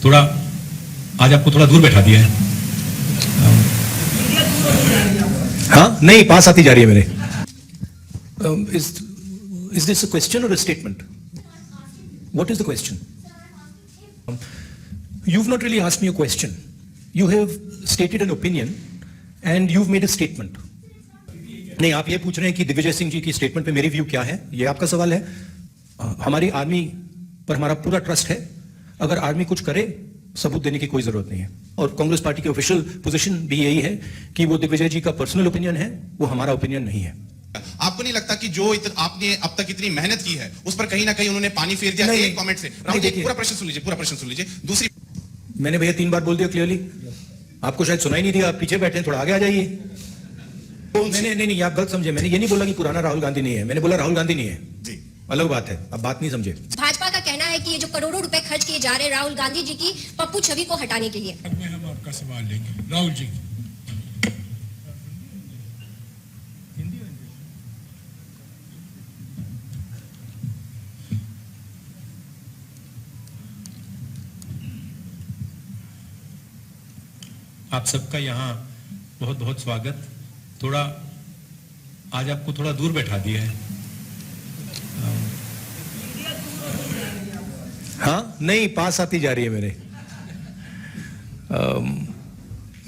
थोड़ा आज आपको थोड़ा दूर बैठा दिया है। हाँ नहीं, पास आती जा रही है मेरे। इज दिस अ क्वेश्चन और a statement? What is the question? You've not really asked me a question. You have stated an opinion and you've made a statement. नहीं, आप ये पूछ रहे हैं कि दिग्विजय सिंह जी की स्टेटमेंट पे मेरी व्यू क्या है, ये आपका सवाल है। हमारी आर्मी पर हमारा पूरा ट्रस्ट है। अगर आर्मी कुछ करे, सबूत देने की कोई जरूरत नहीं है। और कांग्रेस पार्टी की ऑफिशियल पोजीशन भी यही है कि वो दिग्विजय जी का पर्सनल ओपिनियन है, वो हमारा ओपिनियन नहीं है। आपको नहीं लगता कि जो आपने अब तक इतनी मेहनत की है उस पर कहीं ना कहीं उन्होंने पानी फेर दिया? एक कमेंट से राहुल जी, पूरा प्रश्न सुन लीजिए। दूसरी, मैंने भैया 3 बार बोल दिया क्लियरली, आपको शायद सुनाई नहीं दिया। आप पीछे बैठे, थोड़ा आगे आ जाइए। मैंने नहीं, आप गलत समझे। मैंने ये नहीं बोला कि पुराना राहुल गांधी नहीं है, मैंने बोला राहुल गांधी नहीं है जी, अलग बात है। अब बात नहीं समझे। भाजपा का कहना है कि ये जो करोड़ों रुपए खर्च किए जा रहे हैं राहुल गांधी जी की पप्पू छवि को हटाने के लिए। हम आपका सवाल लेंगे राहुल जी। आप सबका यहाँ बहुत बहुत स्वागत। थोड़ा आज आपको थोड़ा दूर बैठा दिया है। हाँ नहीं, पास आती जा रही है मेरे।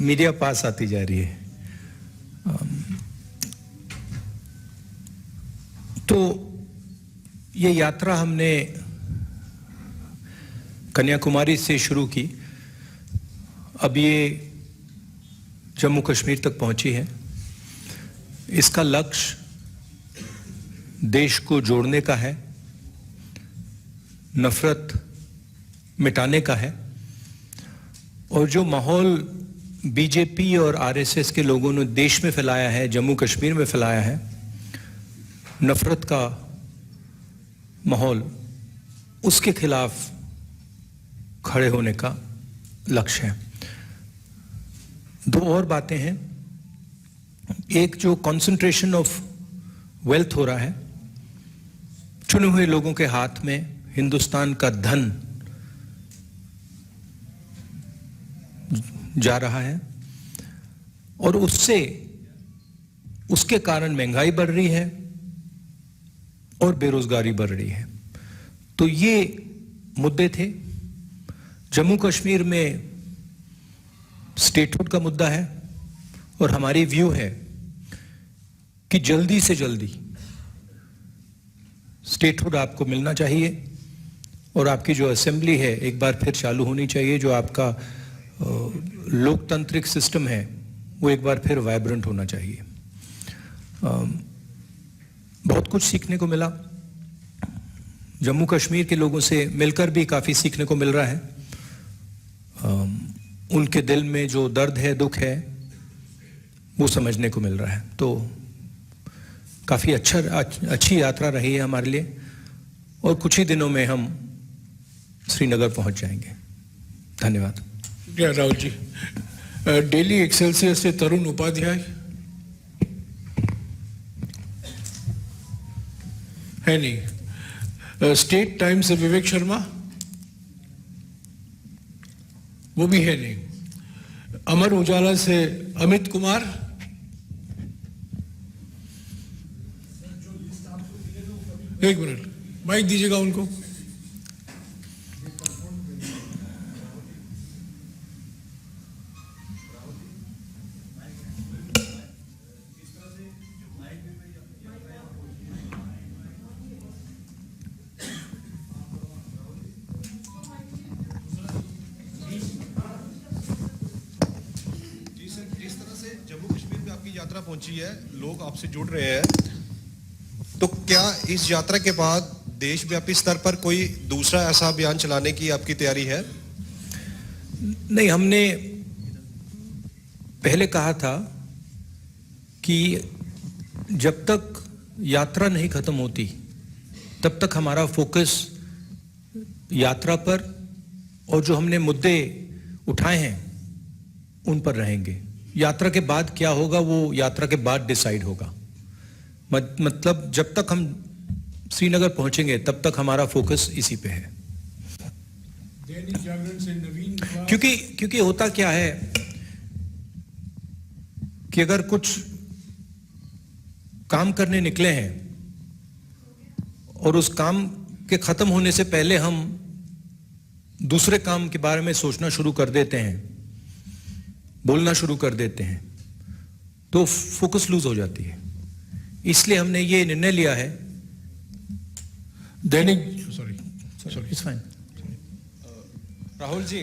मीडिया पास आती जा रही है। तो ये यात्रा हमने कन्याकुमारी से शुरू की, अब ये जम्मू कश्मीर तक पहुंची है। इसका लक्ष्य देश को जोड़ने का है, नफरत मिटाने का है। और जो माहौल बीजेपी और आरएसएस के लोगों ने देश में फैलाया है, जम्मू कश्मीर में फैलाया है, नफरत का माहौल, उसके खिलाफ खड़े होने का लक्ष्य है। 2 और बातें हैं। एक, जो कंसंट्रेशन ऑफ वेल्थ हो रहा है, चुने हुए लोगों के हाथ में हिंदुस्तान का धन जा रहा है, और उसके कारण महंगाई बढ़ रही है और बेरोजगारी बढ़ रही है। तो ये मुद्दे थे। जम्मू कश्मीर में स्टेटहुड का मुद्दा है, और हमारी व्यू है कि जल्दी से जल्दी स्टेटहुड आपको मिलना चाहिए, और आपकी जो असेंबली है एक बार फिर चालू होनी चाहिए। जो आपका लोकतांत्रिक सिस्टम है वो एक बार फिर वाइब्रेंट होना चाहिए। बहुत कुछ सीखने को मिला, जम्मू कश्मीर के लोगों से मिलकर भी काफ़ी सीखने को मिल रहा है। उनके दिल में जो दर्द है, दुख है, वो समझने को मिल रहा है। तो काफ़ी अच्छी यात्रा रही है हमारे लिए, और कुछ ही दिनों में हम श्रीनगर पहुंच जाएंगे। धन्यवाद। राहुल जी, डेली एक्सेलसियर से तरुण उपाध्याय है नहीं, स्टेट टाइम्स से विवेक शर्मा वो भी है नहीं, अमर उजाला से अमित कुमार, एक मिनट माइक दीजिएगा उनको। यात्रा पहुंची है, लोग आपसे जुड़ रहे हैं, तो क्या इस यात्रा के बाद देशव्यापी स्तर पर कोई दूसरा ऐसा अभियान चलाने की आपकी तैयारी है? नहीं, हमने पहले कहा था कि जब तक यात्रा नहीं खत्म होती तब तक हमारा फोकस यात्रा पर और जो हमने मुद्दे उठाए हैं उन पर रहेंगे। यात्रा के बाद क्या होगा वो यात्रा के बाद डिसाइड होगा। मतलब जब तक हम श्रीनगर पहुंचेंगे तब तक हमारा फोकस इसी पे है। दैनिक जागरण से नवीन निवास। क्योंकि होता क्या है कि अगर कुछ काम करने निकले हैं और उस काम के खत्म होने से पहले हम दूसरे काम के बारे में सोचना शुरू कर देते हैं, बोलना शुरू कर देते हैं, तो फोकस लूज हो जाती है। इसलिए हमने ये निर्णय लिया है। दैनिक sorry it's fine. Rahul ji,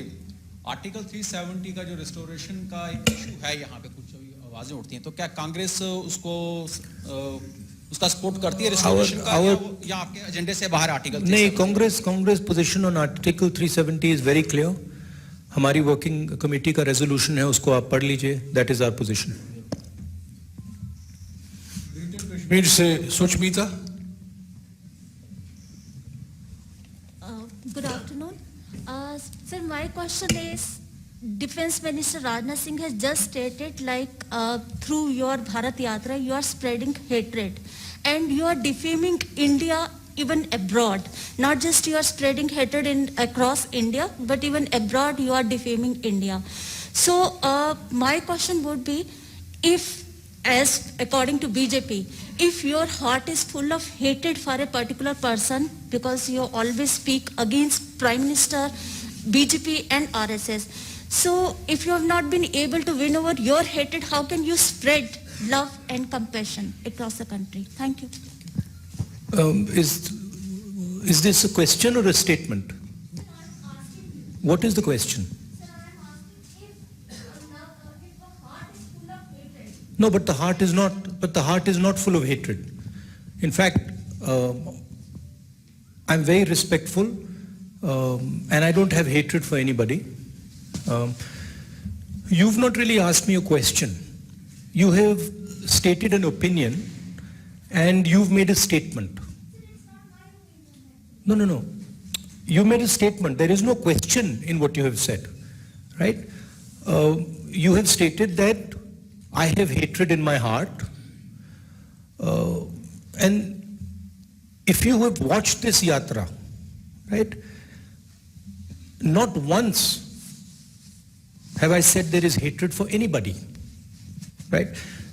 article 370 का जो रिस्टोरेशन का एक इशू है, यहाँ पे कुछ आवाजें उठती हैं, तो क्या कांग्रेस उसका सपोर्ट करती है रिस्टोरेशन का, या आपके एजेंडे से बाहर आर्टिकल? नहीं, Congress position on article 370 is very clear. हमारी वर्किंग कमेटी का रेजोल्यूशन है, उसको आप पढ़ लीजिए। That is our position. Kashmir से Sushmita. Good afternoon. Sir, my question is, Defense Minister Rajnath Singh has just stated through your Bharat Yatra, you are spreading hatred and you are defaming India even abroad. Not just you are spreading hatred across India, but even abroad you are defaming India. So my question would be, if, as according to BJP, if your heart is full of hatred for a particular person because you always speak against Prime Minister, BJP and RSS, so if you have not been able to win over your hatred, how can you spread love and compassion across the country? Thank you. Is this a question or a statement? What is the question? No, but the heart is not. But the heart is not full of hatred. In fact, I'm very respectful, and I don't have hatred for anybody. You've not really asked me a question. You have stated an opinion, and you've made a statement. No. You made a statement. There is no question in what you have said, right? You have stated that I have hatred in my heart, and if you have watched this yatra, right, not once have I said there is hatred for anybody, right?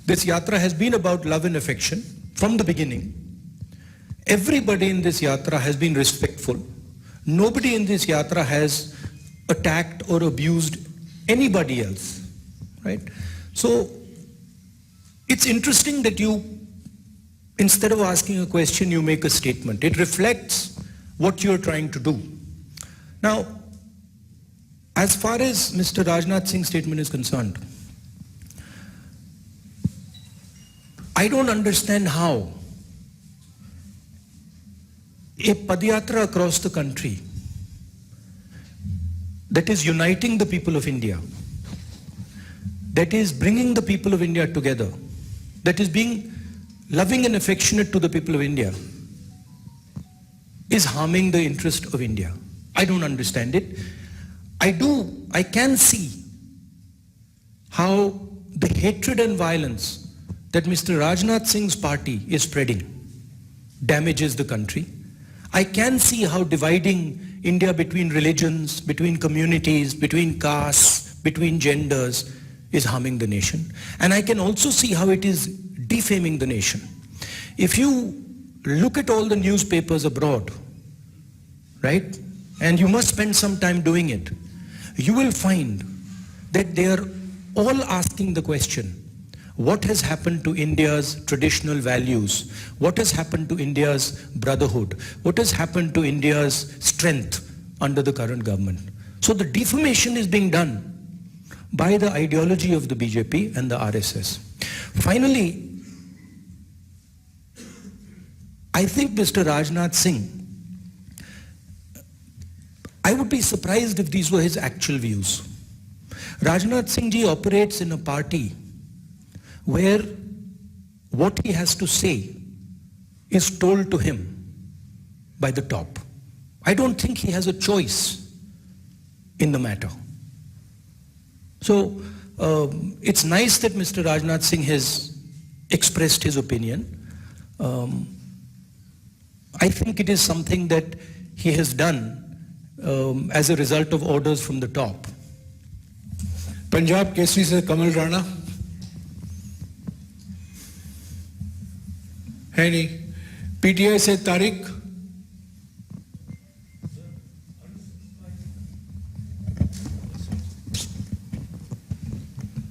This yatra has been about love and affection from the beginning. Everybody in this yatra has been respectful. Nobody in this yatra has attacked or abused anybody else, right? So it's interesting that you, instead of asking a question, you make a statement. It reflects what you're trying to do. Now, as far as Mr. Rajnath Singh's statement is concerned, I don't understand how a Padyatra across the country that is uniting the people of India, that is bringing the people of India together, that is being loving and affectionate to the people of India, is harming the interest of India. I don't understand it. I can see how the hatred and violence that Mr. Rajnath Singh's party is spreading damages the country. I can see how dividing India between religions, between communities, between castes, between genders is harming the nation. And I can also see how it is defaming the nation. If you look at all the newspapers abroad, right, and you must spend some time doing it, you will find that they are all asking the question, what has happened to India's traditional values? What has happened to India's brotherhood? What has happened to India's strength under the current government? So the defamation is being done by the ideology of the BJP and the RSS. Finally, I think Mr. Rajnath Singh, I would be surprised if these were his actual views. Rajnath Singh ji operates in a party where what he has to say is told to him by the top. I don't think he has a choice in the matter. So it's nice that Mr. Rajnath Singh has expressed his opinion. I think it is something that he has done as a result of orders from the top. Punjab Kesari से कमल राणा है नहीं, PTI से Tariq,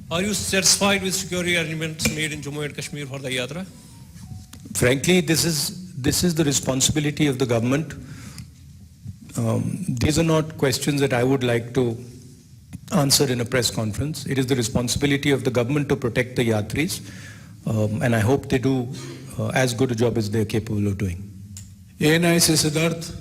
Are you satisfied with security arrangements made in Jammu and Kashmir for the Yatra? Frankly, this is the responsibility of the government. These are not questions that I would like to answer in a press conference. It is the responsibility of the government to protect the Yatris, and I hope they do as good a job as they're capable of doing. ANI से सिद्धार्थ,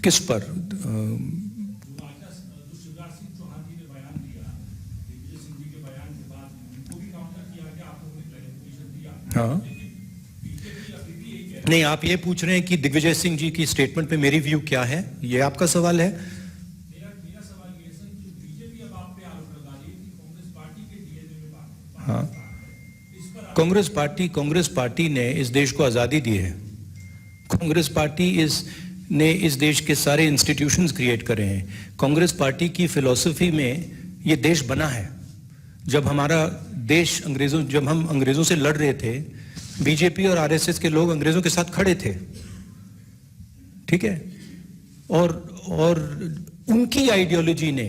किस पर? हाँ, नहीं, आप ये पूछ रहे हैं कि दिग्विजय सिंह जी की स्टेटमेंट पे मेरी व्यू क्या है, ये आपका सवाल है? हाँ, कांग्रेस पार्टी ने इस देश को आजादी दी है। कांग्रेस पार्टी ने इस देश के सारे इंस्टीट्यूशंस क्रिएट करे हैं। कांग्रेस पार्टी की फिलॉसफी में ये देश बना है। जब हमारा देश जब हम अंग्रेजों से लड़ रहे थे, बीजेपी और आरएसएस के लोग अंग्रेजों के साथ खड़े थे, ठीक है, और उनकी आइडियोलॉजी ने,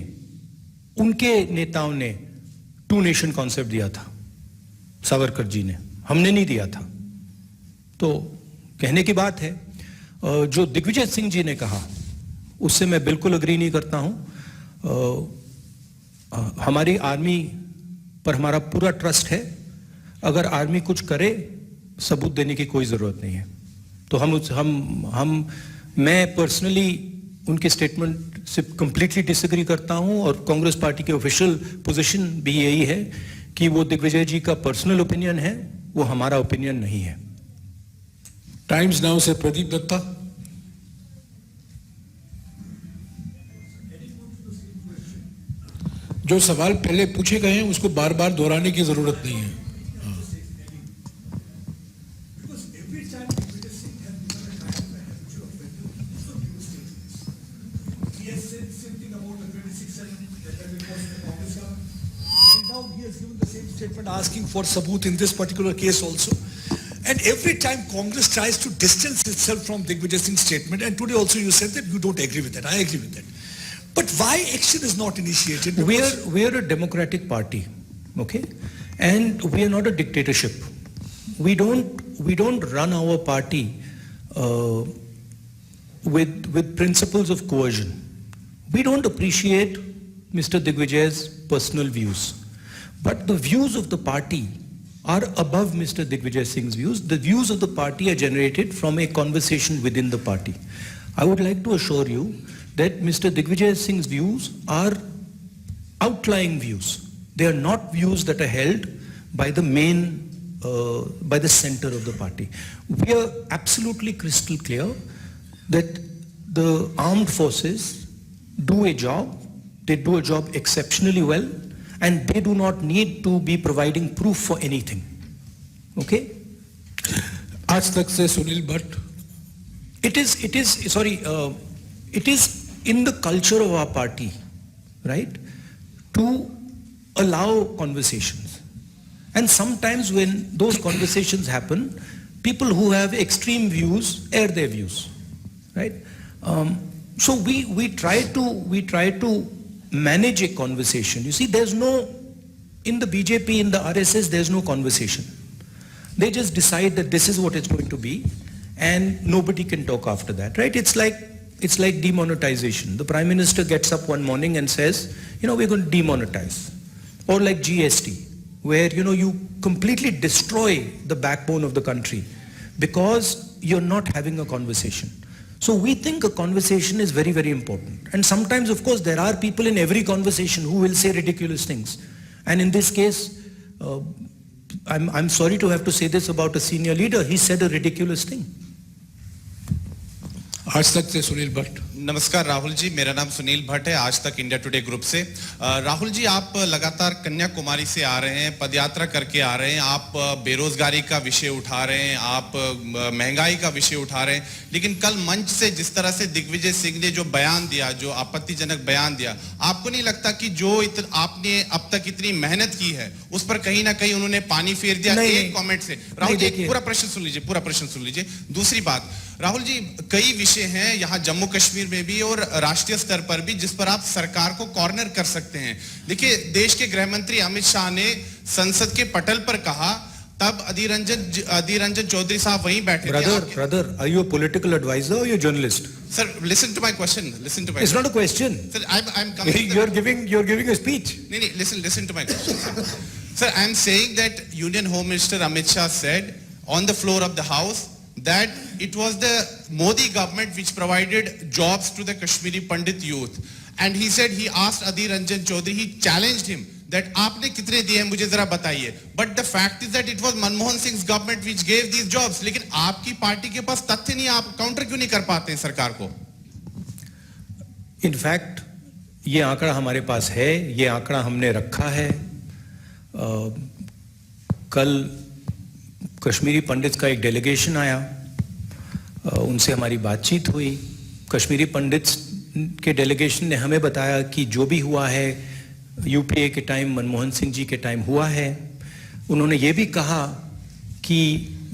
उनके नेताओं ने टू नेशन कॉन्सेप्ट दिया था, सावरकर जी ने, हमने नहीं दिया था। तो कहने की बात है, जो दिग्विजय सिंह जी ने कहा उससे मैं बिल्कुल अग्री नहीं करता हूं। हमारी आर्मी पर हमारा पूरा ट्रस्ट है। अगर आर्मी कुछ करे, सबूत देने की कोई जरूरत नहीं है। तो मैं पर्सनली उनके स्टेटमेंट से कंप्लीटली डिसएग्री करता हूं, और कांग्रेस पार्टी की ऑफिशियल पोजीशन भी यही है कि वो दिग्विजय जी का पर्सनल ओपिनियन है, वो हमारा ओपिनियन नहीं है। टाइम्स नाउ से प्रदीप दत्ता। जो सवाल पहले पूछे गए हैं उसको बार बार दोहराने की जरूरत नहीं है। Asking for sabut in this particular case also, and every time Congress tries to distance itself from Digvijay Singh's statement, and today also you said that you don't agree with that. I agree with that, but why action is not initiated? We are a democratic party, okay, and we are not a dictatorship. We don't run our party with principles of coercion. We don't appreciate Mr. Digvijay's personal views. But the views of the party are above Mr. Digvijay Singh's views. The views of the party are generated from a conversation within the party. I would like to assure you that Mr. Digvijay Singh's views are outlying views. They are not views that are held by the by the center of the party. We are absolutely crystal clear that the armed forces do a job. They do a job exceptionally well, and they do not need to be providing proof for anything. Okay? आज तक से Sunil Bhatt. It is in the culture of our party, right, to allow conversations. And sometimes when those conversations happen, people who have extreme views air their views, right? So we try to manage a conversation. You see, there's no, in the BJP, in the RSS, there's no conversation. They just decide that this is what it's going to be, and nobody can talk after that, right? It's like demonetization. The Prime Minister gets up one morning and says, we're going to demonetize. Or like GST, where, you completely destroy the backbone of the country because you're not having a conversation. So we think a conversation is very, very important. And sometimes, of course, there are people in every conversation who will say ridiculous things. And in this case, I'm sorry to have to say this about a senior leader. He said a ridiculous thing. आज तक से सुनील भट्ट। नमस्कार राहुल जी, मेरा नाम सुनील भट्ट है, आज तक India today group से। राहुल जी, आप लगातार कन्याकुमारी से आ रहे हैं, पदयात्रा करके आ रहे हैं, आप बेरोजगारी का विषय उठा रहे हैं, आप महंगाई का विषय उठा रहे हैं, लेकिन कल मंच से जिस तरह से दिग्विजय सिंह ने जो बयान दिया, जो आपत्तिजनक बयान दिया, आपको नहीं लगता कि जो आपने अब तक इतनी मेहनत की है उस पर कहीं ना कहीं उन्होंने पानी फेर दिया एक कमेंट से? राहुल जी, पूरा प्रश्न सुन लीजिए। दूसरी बात, राहुल जी, कई विषय हैं यहाँ जम्मू कश्मीर में भी और राष्ट्रीय स्तर पर भी जिस पर आप सरकार को कॉर्नर कर सकते हैं। देखिए, देश के गृह मंत्री अमित शाह ने संसद के पटल पर कहा, तब अधीर रंजन चौधरी साहब वहीं बैठे थे। Brother, are you a political advisor or you're a journalist? Sir, listen to my question. It's not a question. Sir, I'm coming. You're giving a speech. No, listen to my question. Sir, I'm saying that Union Home Minister Amit Shah said on the floor of the House that it was the Modi government which provided jobs to the Kashmiri Pandit youth. And he said, he asked Adhir Ranjan Chaudhary, he challenged him that आपने कितने दिए मुझे जरा बताइए. But the fact is that it was Manmohan Singh's government which gave these jobs. लेकिन आपकी party के पास तथ्य नहीं, आप काउंटर क्यों नहीं कर पाते हैं सरकार को? In fact, ये आंकड़ा हमारे पास है, ये आंकड़ा हमने रखा है। कल कश्मीरी पंडित का एक डेलीगेशन आया, उनसे हमारी बातचीत हुई। कश्मीरी पंडित के डेलीगेशन ने हमें बताया कि जो भी हुआ है यूपीए के टाइम, मनमोहन सिंह जी के टाइम हुआ है। उन्होंने ये भी कहा कि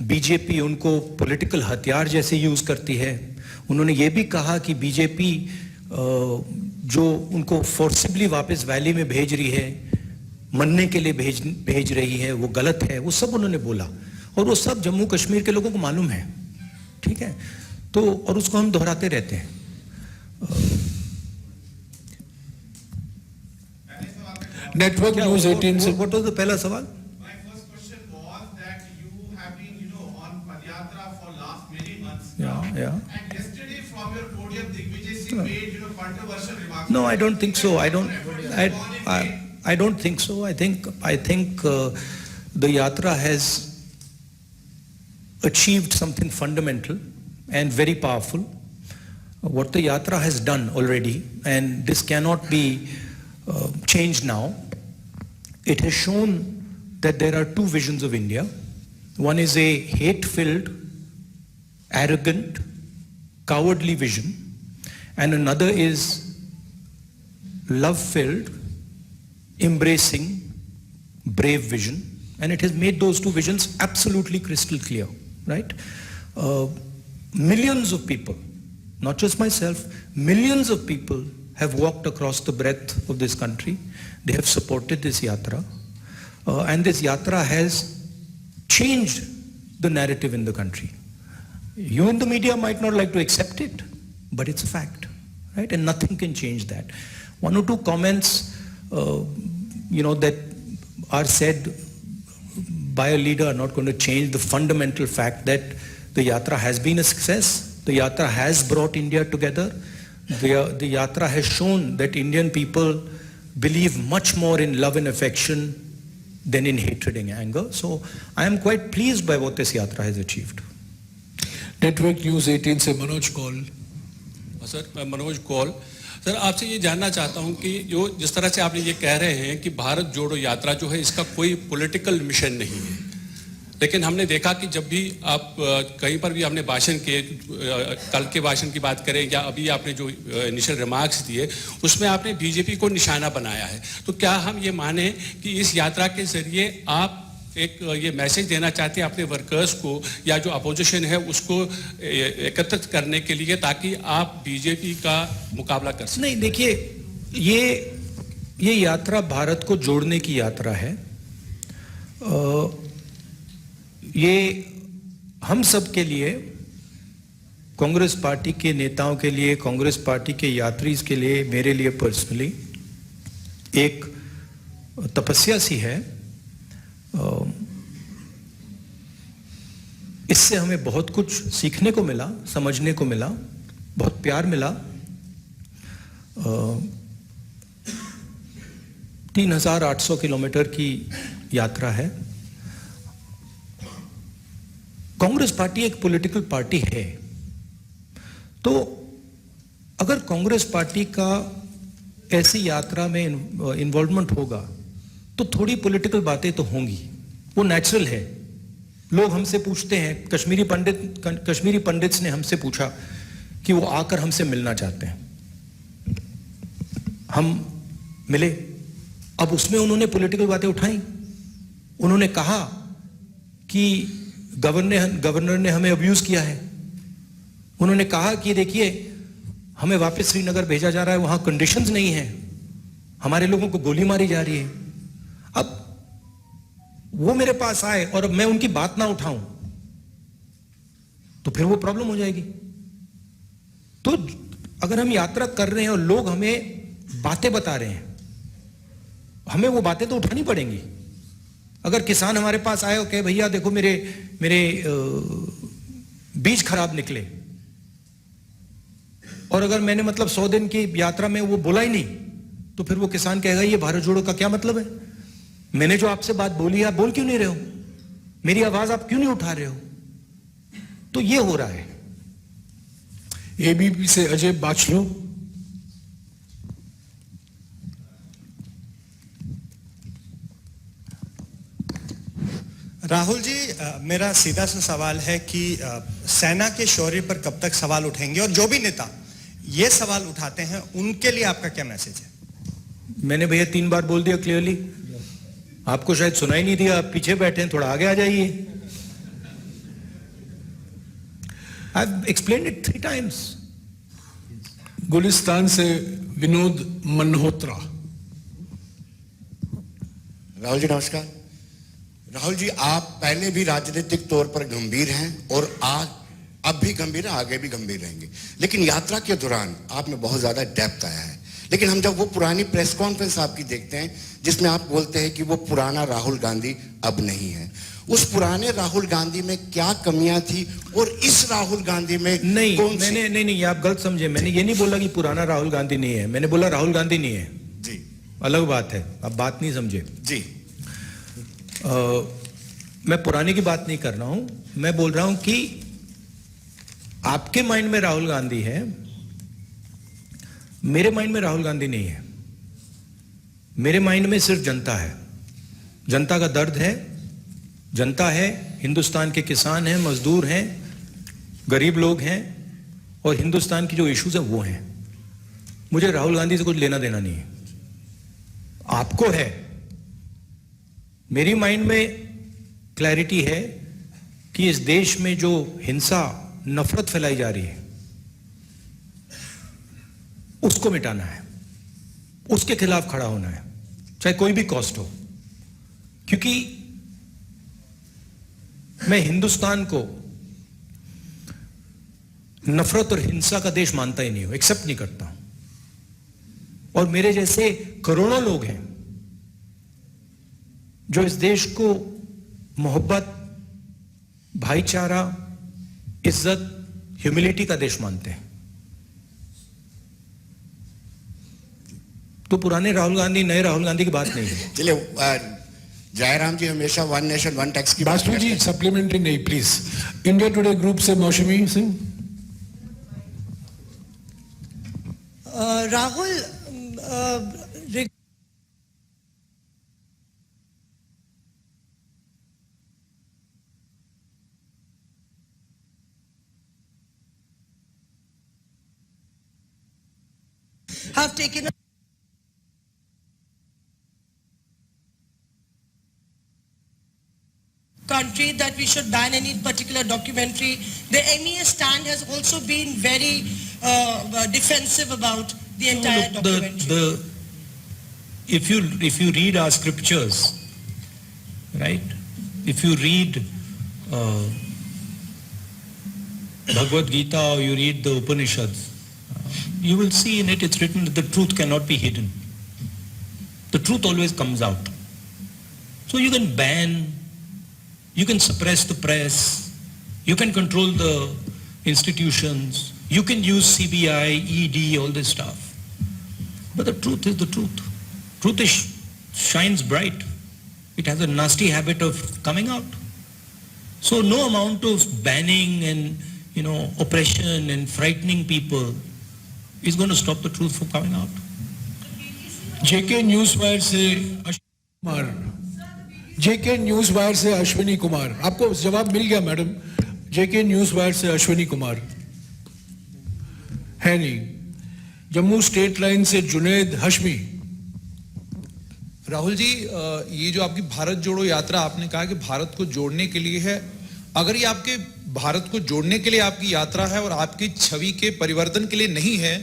बीजेपी उनको पॉलिटिकल हथियार जैसे यूज करती है। उन्होंने ये भी कहा कि बीजेपी जो उनको फोर्सिबली वापस वैली में भेज रही है, मरने के लिए भेज रही है, वो गलत है। वो सब उन्होंने बोला और वो सब जम्मू कश्मीर के लोगों को मालूम है, ठीक है? तो और उसको हम दोहराते रहते हैं। नेटवर्क न्यूज 18 से व्हाट वाज द पहला सवाल? My first question was that you have been, on Padyatra for last many months. Yeah. And yesterday from your podium, Digvijay Singh made, controversial remarks. No, I don't think so. I don't think so. I think the yatra has achieved something fundamental and very powerful. What the yatra has done already, and this cannot be changed now. It has shown that there are two visions of India. One is a hate-filled, arrogant, cowardly vision, and another is love-filled, embracing, brave vision. And it has made those two visions absolutely crystal clear, right? Millions of people, not just myself, millions of people have walked across the breadth of this country. They have supported this yatra. And this yatra has changed the narrative in the country. You in the media might not like to accept it, but it's a fact, right? And nothing can change that. One or two comments, that are said by a leader are not going to change the fundamental fact that the yatra has been a success. The yatra has brought India together. The yatra has shown that Indian people believe much more in love and affection than in hatred and anger. So I am quite pleased by what this yatra has achieved. Network news 18 से Manoj Kaul. Sir, Manoj Kaul. Sir, आपसे ये जानना चाहता हूं कि जो जिस तरह से आप ये कह रहे हैं कि भारत जोड़ो यात्रा जो है इसका कोई पॉलिटिकल मिशन नहीं है, लेकिन हमने देखा कि जब भी आप कहीं पर भी आपने भाषण किए, कल के भाषण की बात करें या अभी आपने जो इनिशियल रिमार्क्स दिए, उसमें आपने बीजेपी को निशाना बनाया है। तो क्या हम ये माने कि इस यात्रा के जरिए आप एक ये मैसेज देना चाहते हैं अपने वर्कर्स को या जो अपोजिशन है उसको एकत्रित करने के लिए, ताकि आप बीजेपी का मुकाबला कर सकें? नहीं, देखिए, ये यात्रा भारत को जोड़ने की यात्रा है। ये हम सब के लिए, कांग्रेस पार्टी के नेताओं के लिए, कांग्रेस पार्टी के यात्रीज के लिए, मेरे लिए पर्सनली एक तपस्या सी है। इससे हमें बहुत कुछ सीखने को मिला, समझने को मिला। बहुत प्यार मिला। 3,800 किलोमीटर की यात्रा है। कांग्रेस पार्टी एक पॉलिटिकल पार्टी है, तो अगर कांग्रेस पार्टी का ऐसी यात्रा में इन्वॉल्वमेंट होगा तो थोड़ी पॉलिटिकल बातें तो होंगी, वो नेचुरल है। लोग हमसे पूछते हैं, कश्मीरी पंडित्स ने हमसे पूछा कि वो आकर हमसे मिलना चाहते हैं, हम मिले। अब उसमें उन्होंने पॉलिटिकल बातें उठाई। उन्होंने कहा कि गवर्नर ने हमें अब्यूज किया है। उन्होंने कहा कि देखिए हमें वापस श्रीनगर भेजा जा रहा है, वहां कंडीशंस नहीं है, हमारे लोगों को गोली मारी जा रही है। अब वो मेरे पास आए और मैं उनकी बात ना उठाऊं तो फिर वो प्रॉब्लम हो जाएगी। तो अगर हम यात्रा कर रहे हैं और लोग हमें बातें बता रहे हैं, हमें वो बातें तो उठानी पड़ेंगी। अगर किसान हमारे पास आए और कहे भैया देखो मेरे बीज खराब निकले, और अगर मैंने मतलब 100 दिन की यात्रा में वो बोला ही नहीं, तो फिर वो किसान कहेगा ये भारत जोड़ो का क्या मतलब है? मैंने जो आपसे बात बोली है आप बोल क्यों नहीं रहे हो? मेरी आवाज आप क्यों नहीं उठा रहे हो? तो ये हो रहा है। एबीपी से अजय बाचलो। राहुल जी, मेरा सीधा सा सवाल है कि सेना के शौर्य पर कब तक सवाल उठेंगे, और जो भी नेता ये सवाल उठाते हैं उनके लिए आपका क्या मैसेज है? मैंने भैया 3 बार बोल दिया क्लियरली, आपको शायद सुनाई नहीं दिया, आप पीछे बैठे हैं, थोड़ा आगे आ जाइए। I've explained it 3 times. Gulistan से विनोद मल्होत्रा। राहुल जी नमस्कार। राहुल जी, आप पहले भी राजनीतिक तौर पर गंभीर हैं और आज अब भी गंभीर हैं, आगे भी गंभीर रहेंगे, लेकिन यात्रा के दौरान आप में बहुत ज्यादा डेप्थ आया है। लेकिन हम जब वो पुरानी प्रेस कॉन्फ्रेंस आपकी देखते हैं जिसमें आप बोलते हैं कि वो पुराना राहुल गांधी अब नहीं है, उस पुराने राहुल गांधी में क्या कमियां थी और इस राहुल गांधी में नहीं, कौन सी? नहीं, आप गलत समझे। मैंने ये नहीं बोला कि पुराना राहुल गांधी नहीं है, मैंने बोला राहुल गांधी नहीं है जी, अलग बात है, आप बात नहीं समझे जी। मैं पुराने की बात नहीं कर रहा हूं, मैं बोल रहा हूं कि आपके माइंड में राहुल गांधी है, मेरे माइंड में राहुल गांधी नहीं है। मेरे माइंड में सिर्फ जनता है, जनता का दर्द है, जनता है, हिंदुस्तान के किसान हैं, मजदूर हैं, गरीब लोग हैं, और हिंदुस्तान की जो इश्यूज है वो हैं। मुझे राहुल गांधी से कुछ लेना देना नहीं है, आपको है। मेरी माइंड में क्लैरिटी है कि इस देश में जो हिंसा, नफरत फैलाई जा रही है उसको मिटाना है, उसके खिलाफ खड़ा होना है, चाहे कोई भी कॉस्ट हो। क्योंकि मैं हिंदुस्तान को नफरत और हिंसा का देश मानता ही नहीं हूं, एक्सेप्ट नहीं करता हूं। और मेरे जैसे करोड़ों लोग हैं जो इस देश को मोहब्बत, भाईचारा, इज्जत, ह्यूमिलिटी का देश मानते हैं। तो पुराने राहुल गांधी, नए राहुल गांधी की बात नहीं है। चलिए, जयराम जी हमेशा 1 नेशन 1 टैक्स की बात बासु करते जी हैं। सप्लीमेंट्री नहीं प्लीज। इंडिया टुडे ग्रुप से मौसमी Singh. Rahul, have taken a country that we should ban any particular documentary. The MEA stand has also been very defensive about the entire documentary. If you read our scriptures, right? If you read Bhagavad Gita or you read the Upanishads, you will see in it, it's written that the truth cannot be hidden. The truth always comes out. So you can ban, you can suppress the press, you can control the institutions, You can use CBI, ED, all this stuff. But the truth is the truth. Truth is shines bright. It has a nasty habit of coming out. So no amount of banning and, oppression and frightening people is going to stop the truth from coming out. JK news wire से अश्विनी कुमार, आपको जवाब मिल गया madam. जेके news wire से अश्विनी कुमार है नहीं। Jammu state line से जुनैद हशमी। राहुल जी, ये जो आपकी भारत जोड़ो यात्रा आपने कहा कि भारत को जोड़ने के लिए है, अगर ये आपके भारत को जोड़ने के लिए आपकी यात्रा है और आपकी छवि के परिवर्तन के लिए नहीं है,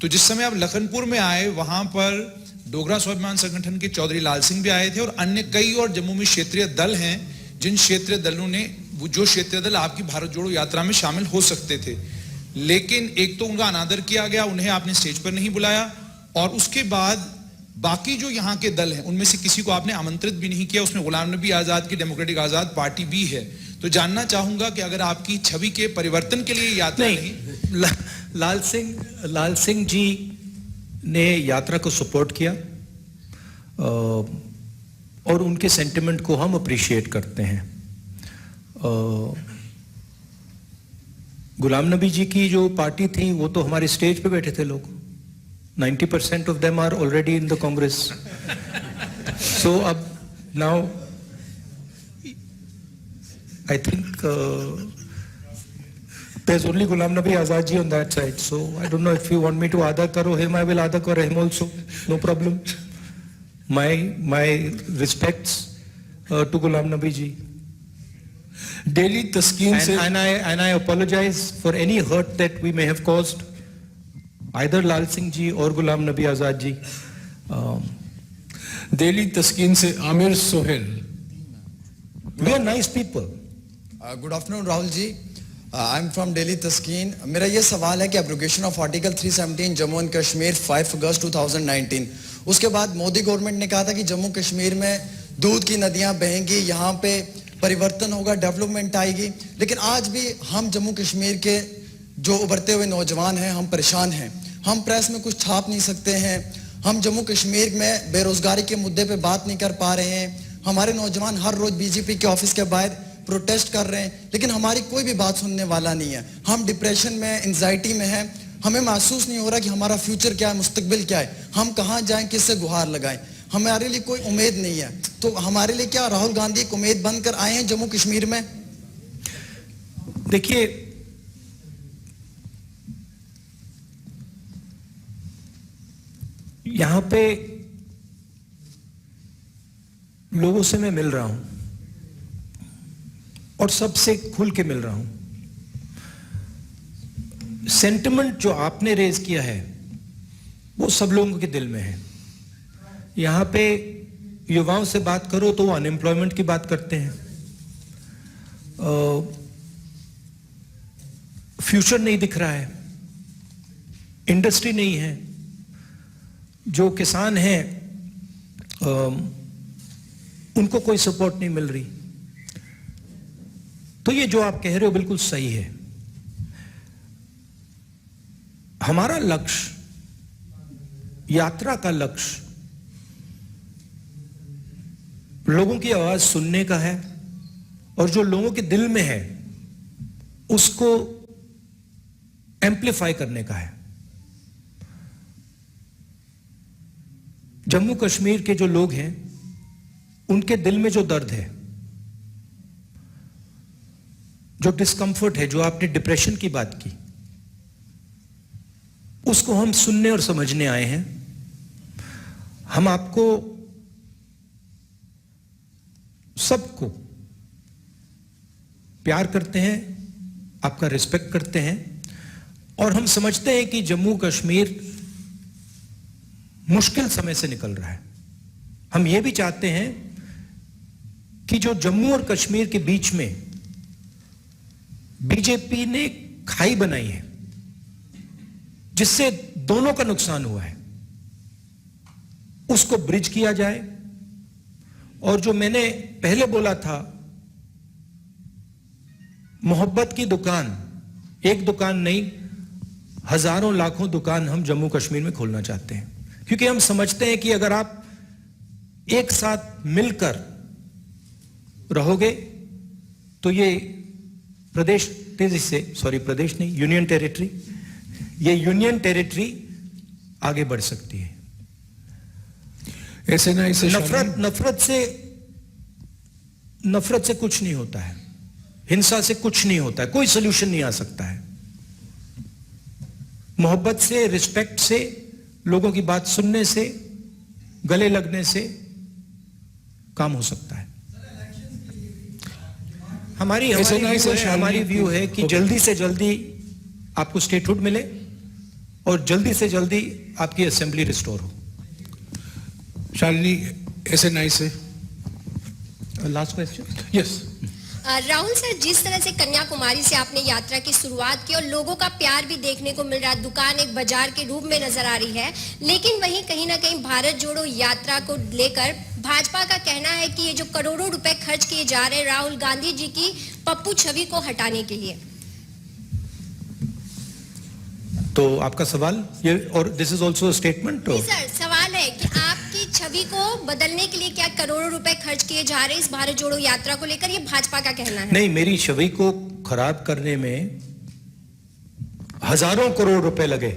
तो जिस समय आप लखनपुर में आए वहां पर डोगरा स्वाभिमान संगठन के चौधरी लाल सिंह भी आए थे और अन्य कई और जम्मू में क्षेत्रीय दल हैं, जिन क्षेत्रीय दलों ने जो क्षेत्रीय दल आपकी भारत जोड़ो यात्रा में शामिल हो सकते थे, लेकिन एक तो उनका अनादर किया गया, उन्हें आपने स्टेज पर नहीं बुलाया, और उसके बाद बाकी जो यहाँ के दल हैं उनमें से किसी को आपने आमंत्रित भी नहीं किया। उसमें गुलाम नबी आजाद की डेमोक्रेटिक आजाद पार्टी भी है। तो जानना चाहूंगा कि अगर आपकी छवि के परिवर्तन के लिए यात्रा नहीं, लाल सिंह जी ने यात्रा को सपोर्ट किया और उनके सेंटिमेंट को हम अप्रिशिएट करते हैं। गुलाम नबी जी की जो पार्टी थी वो तो हमारे स्टेज पे बैठे थे लोग। 90% of them are already in the Congress. So now I think there's only Ghulam Nabi Azad ji on that side. So I don't know if you want me to Ada karo him, I will Ada karo him also. No problem. My respects to Ghulam Nabi ji. Delhi Taskin se and I apologize for any hurt that we may have caused either Lal Singh ji or Ghulam Nabi Azad ji. Delhi Taskeen से Aamir Sohail. We are nice people. Good afternoon Rahul ji, I am from Delhi Taskeen. मेरा ये सवाल है कि abrogation of article 317 Jammu and Kashmir 5 अगस्त 2019, उसके बाद Modi government ने कहा था कि जम्मू कश्मीर में दूध की नदियां बहेंगी, यहाँ पे परिवर्तन होगा, डेवलपमेंट आएगी, लेकिन आज भी हम जम्मू कश्मीर के जो उभरते हुए नौजवान हैं हम परेशान हैं। हम प्रेस में कुछ छाप नहीं सकते हैं, हम जम्मू कश्मीर में बेरोजगारी के मुद्दे पे बात नहीं कर पा रहे हैं। हमारे नौजवान हर रोज बीजेपी के ऑफिस के बाहर प्रोटेस्ट कर रहे हैं, लेकिन हमारी कोई भी बात सुनने वाला नहीं है। हम डिप्रेशन में, एंजाइटी में हैं, हमें महसूस नहीं हो रहा कि हमारा फ्यूचर क्या है, मुस्तकबिल क्या है, हम कहाँ जाएं, किससे गुहार लगाएं। हमारे लिए कोई उम्मीद नहीं है। तो हमारे लिए क्या राहुल गांधी एक उम्मीद बनकर आए हैं जम्मू कश्मीर में? देखिए, यहां पे लोगों से मैं मिल रहा हूं और सबसे खुल के मिल रहा हूं। सेंटिमेंट जो आपने रेज किया है वो सब लोगों के दिल में है। यहां पे युवाओं से बात करो तो वो अनएम्प्लॉयमेंट की बात करते हैं, फ्यूचर नहीं दिख रहा है, इंडस्ट्री नहीं है, जो किसान हैं उनको कोई सपोर्ट नहीं मिल रही। तो ये जो आप कह रहे हो बिल्कुल सही है। हमारा लक्ष्य, यात्रा का लक्ष्य लोगों की आवाज सुनने का है और जो लोगों के दिल में है उसको एम्प्लीफाई करने का है। जम्मू कश्मीर के जो लोग हैं उनके दिल में जो दर्द है, जो डिस्कंफर्ट है, जो आपने डिप्रेशन की बात की, उसको हम सुनने और समझने आए हैं। हम आपको सबको प्यार करते हैं, आपका रिस्पेक्ट करते हैं और हम समझते हैं कि जम्मू कश्मीर मुश्किल समय से निकल रहा है। हम यह भी चाहते हैं कि जो जम्मू और कश्मीर के बीच में बीजेपी ने खाई बनाई है जिससे दोनों का नुकसान हुआ है, उसको ब्रिज किया जाए। और जो मैंने पहले बोला था, मोहब्बत की दुकान, एक दुकान नहीं, हजारों लाखों दुकान हम जम्मू कश्मीर में खोलना चाहते हैं, क्योंकि हम समझते हैं कि अगर आप एक साथ मिलकर रहोगे तो ये प्रदेश तेजी से, प्रदेश नहीं, यूनियन टेरिटरी, ये यूनियन टेरिटरी आगे बढ़ सकती है। एसएनआई से नफरत से कुछ नहीं होता है, हिंसा से कुछ नहीं होता है, कोई सोल्यूशन नहीं आ सकता है। मोहब्बत से, रिस्पेक्ट से, लोगों की बात सुनने से, गले लगने से काम हो सकता है। हमारी व्यू है कि जल्दी से जल्दी आपको स्टेटहुड मिले और जल्दी से जल्दी आपकी असेंबली रिस्टोर हो। शालिनी एसएनआई से last question. Yes Rahul sir, जिस तरह से कन्याकुमारी से आपने यात्रा की शुरुआत की और लोगों का प्यार भी देखने को मिल रहा है, दुकान एक बाजार के रूप में नजर आ रही है, लेकिन वहीं कहीं ना कहीं भारत जोड़ो यात्रा को लेकर भाजपा का कहना है कि ये जो करोड़ों रुपए खर्च किए जा रहे हैं राहुल गांधी जी की पप्पू छवि को हटाने के लिए। तो आपका सवाल ये, और this is also statement. Sir, सवाल है कि आपकी छवि को बदलने के लिए क्या करोड़ों रुपए खर्च किए जा रहे हैं इस भारत जोड़ो यात्रा को लेकर, ये भाजपा का कहना है। नहीं, मेरी छवि को खराब करने में हजारों करोड़ रुपए लगे,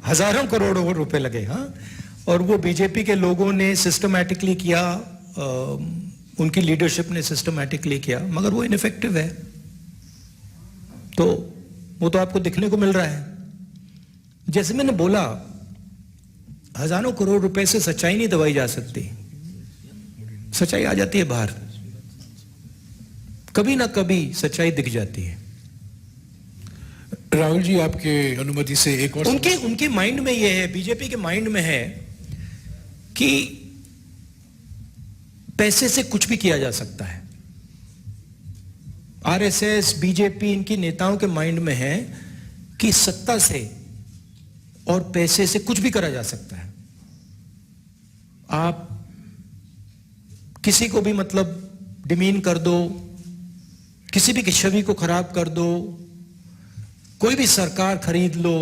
हजारों करोड़ रुपए लगे। हाँ, और वो बीजेपी के लोगों ने सिस्टमैटिकली किया, उनकी लीडरशिप ने सिस्टमैटिकली किया, मगर वो इनफेक्टिव है। तो वो तो आपको दिखने को मिल रहा है। जैसे मैंने बोला, हजारों करोड़ रुपए से सच्चाई नहीं दबाई जा सकती, सच्चाई आ जाती है बाहर, कभी ना कभी सच्चाई दिख जाती है। राहुल जी, आपके अनुमति से एक और उनके माइंड में ये है, बीजेपी के माइंड में है कि पैसे से कुछ भी किया जा सकता है। आरएसएस, बीजेपी, इनकी नेताओं के माइंड में है कि सत्ता से और पैसे से कुछ भी करा जा सकता है। आप किसी को भी मतलब डिमीन कर दो, किसी भी छवि को खराब कर दो, कोई भी सरकार खरीद लो,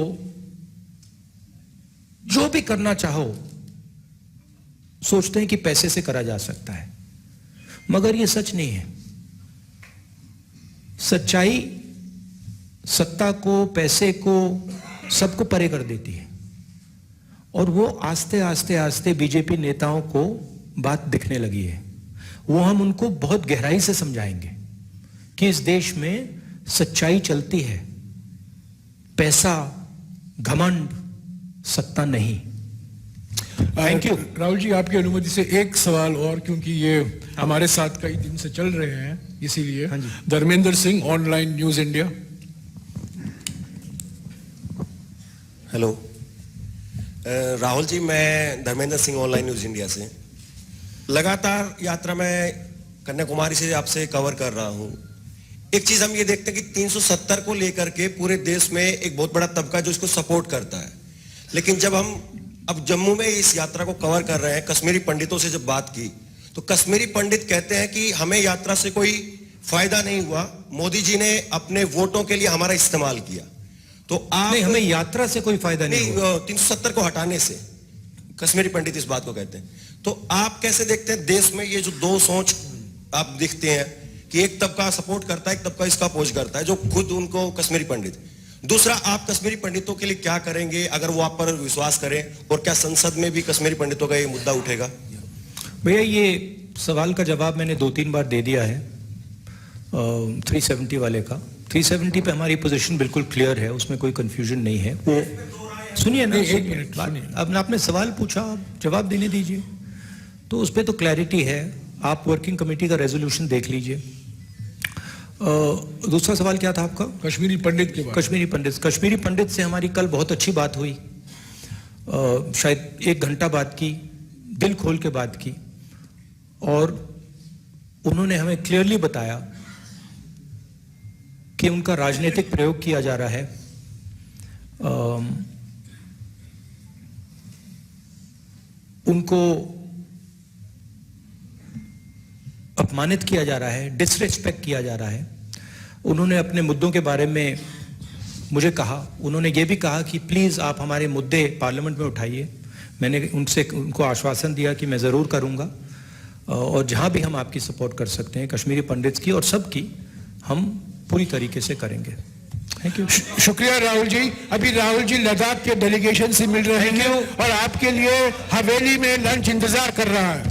जो भी करना चाहो सोचते हैं कि पैसे से करा जा सकता है, मगर यह सच नहीं है। सच्चाई सत्ता को, पैसे को, सबको परे कर देती है, और वो आस्ते आस्ते आस्ते बीजेपी नेताओं को बात दिखने लगी है। वो हम उनको बहुत गहराई से समझाएंगे कि इस देश में सच्चाई चलती है, पैसा, घमंड, सत्ता नहीं। Thank you. राहुल जी, आपकी अनुमति से एक सवाल और, क्योंकि ये हमारे साथ कई दिन से चल रहे हैं, इसीलिए। हाँ जी। Dharmendra Singh, online news India. Hello Rahul ji, मैं Dharmendra Singh, online news India से। लगातार यात्रा में कन्याकुमारी से आपसे कवर कर रहा हूं। एक चीज हम ये देखते हैं कि 370 को लेकर के पूरे देश में एक बहुत बड़ा तबका जो इसको सपोर्ट करता है, लेकिन जब हम अब जम्मू में इस यात्रा को कवर कर रहे हैं, कश्मीरी पंडितों से जब बात की तो कश्मीरी पंडित कहते हैं कि हमें यात्रा से कोई फायदा नहीं हुआ, मोदी जी ने अपने वोटों के लिए हमारा इस्तेमाल किया। तो आप नहीं, हमें यात्रा से कोई फायदा नहीं हुआ। 370 को हटाने से कश्मीरी पंडित इस बात को कहते हैं। तो आप कैसे देखते हैं देश में ये जो दो सोच आप दिखते हैं कि एक तबका सपोर्ट करता है, एक तबका इसका अपोज करता है, जो खुद उनको कश्मीरी पंडित। दूसरा, आप कश्मीरी पंडितों के लिए क्या करेंगे अगर वो आप पर विश्वास करें, और क्या संसद में भी कश्मीरी पंडितों का ये मुद्दा उठेगा? भैया, ये सवाल का जवाब मैंने 2-3 बार दे दिया है 370 वाले का। 370 पे हमारी पोजीशन बिल्कुल क्लियर है, उसमें कोई कंफ्यूजन नहीं है। वो सुनिए ना, एक मिनट, अब आपने सवाल पूछा, आप जवाब देने दीजिए। तो उस पर तो क्लैरिटी है, आप वर्किंग कमेटी का रेजोल्यूशन देख लीजिए। दूसरा सवाल क्या था आपका? कश्मीरी पंडित के बारे। कश्मीरी पंडित से हमारी कल बहुत अच्छी बात हुई, शायद 1 घंटा बात की, दिल खोल के बात की, और उन्होंने हमें क्लियरली बताया कि उनका राजनीतिक प्रयोग किया जा रहा है, उनको अपमानित किया जा रहा है, डिसरिस्पेक्ट किया जा रहा है। उन्होंने अपने मुद्दों के बारे में मुझे कहा, उन्होंने ये भी कहा कि प्लीज़ आप हमारे मुद्दे पार्लियामेंट में उठाइए। मैंने उनको आश्वासन दिया कि मैं ज़रूर करूँगा, और जहाँ भी हम आपकी सपोर्ट कर सकते हैं, कश्मीरी पंडित्स की और सब की, हम पूरी तरीके से करेंगे। Thank you. शुक्रिया राहुल जी। अभी राहुल जी लद्दाख के डेलीगेशन से मिल रहे हैं और आपके लिए हवेली में लंच इंतजार कर रहा है।